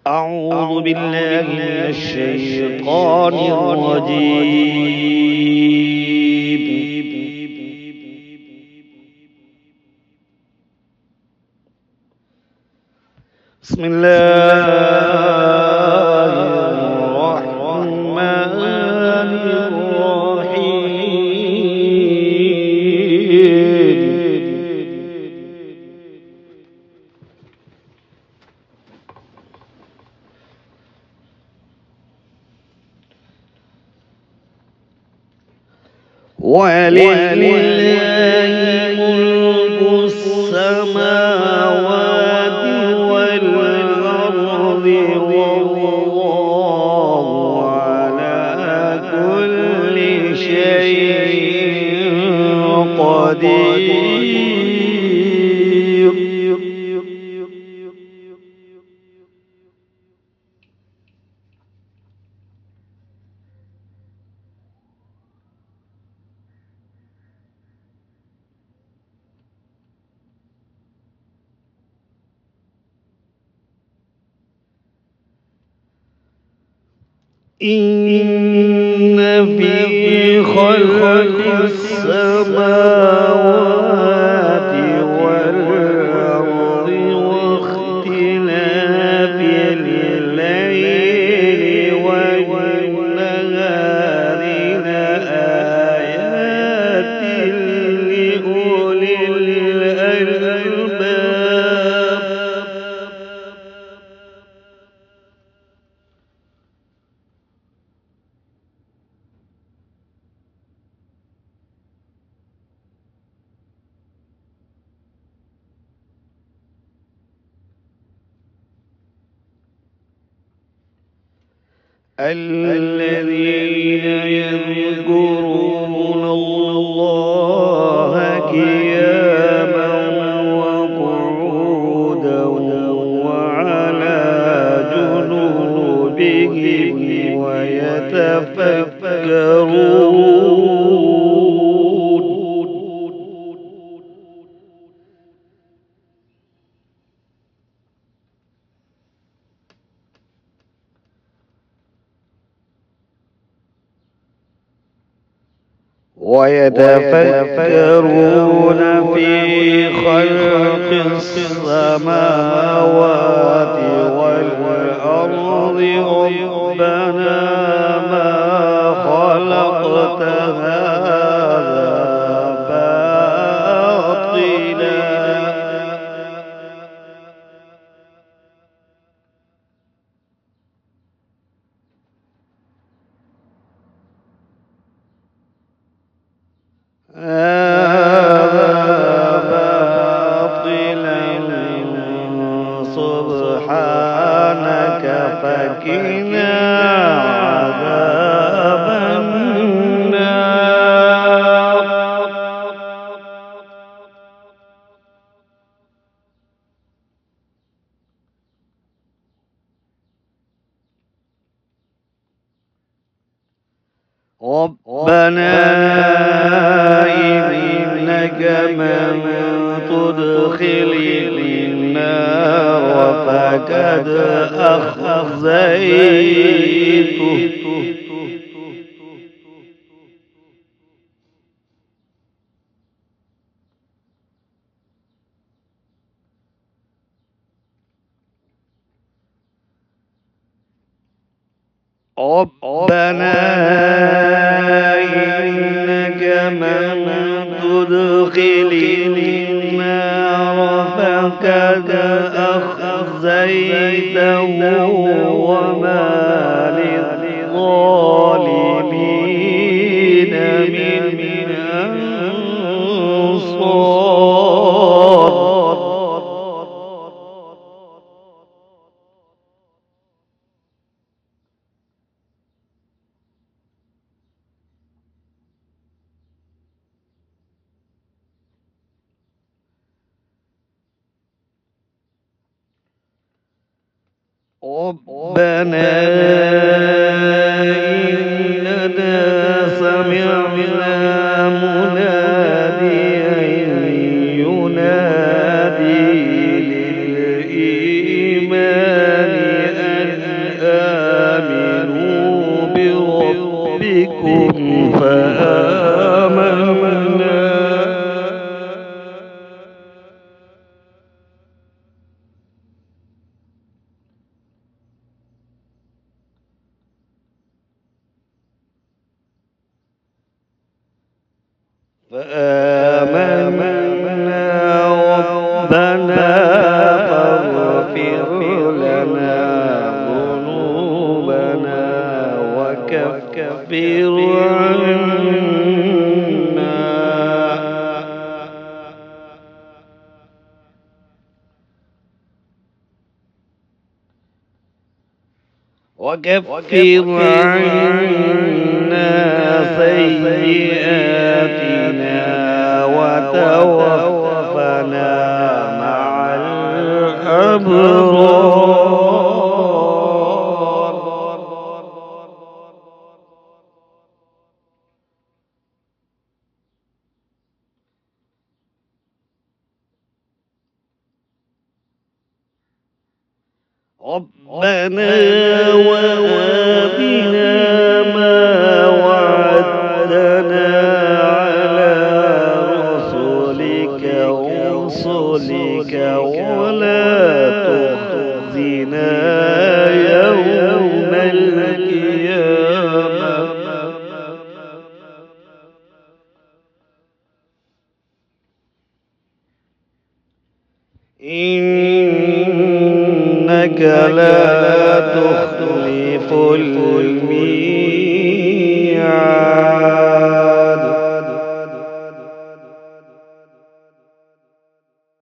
أعوذ بالله من الشيطان الرجيم. بسم الله الرحمن الرحيم. ولله ملك السماوات والأرض والله على كل شيء قدير. إن في خلق السماوات والأرض واختلاف الليل والنهار لآيات لأولي الألباب. الذين يذكرون الله قياما وقعودا وعلى جنوبهم ويتفكرون. ويتفكرون في خلق السماوات والأرض ربنا ما خلقت هذا باطلا. سبحانك فقنا عذاب النار. ربنا إنك من تدخل النار فقد أخزيته ربنا إنك من تدخل النار فقد أخزيته وما للظالمين من أنصار. ربنا إننا سمعنا مناديا ينادي للإيمان أن فآمنا ربنا فاغفر لنا ذنوبنا وكفر عنا سيئاتنا وتوفنا مع الأبرار. ربنا وآتنا ما وعدتنا على رسلك ولا تخزنا يوم القيامة إنك لا تخلف الميعاد.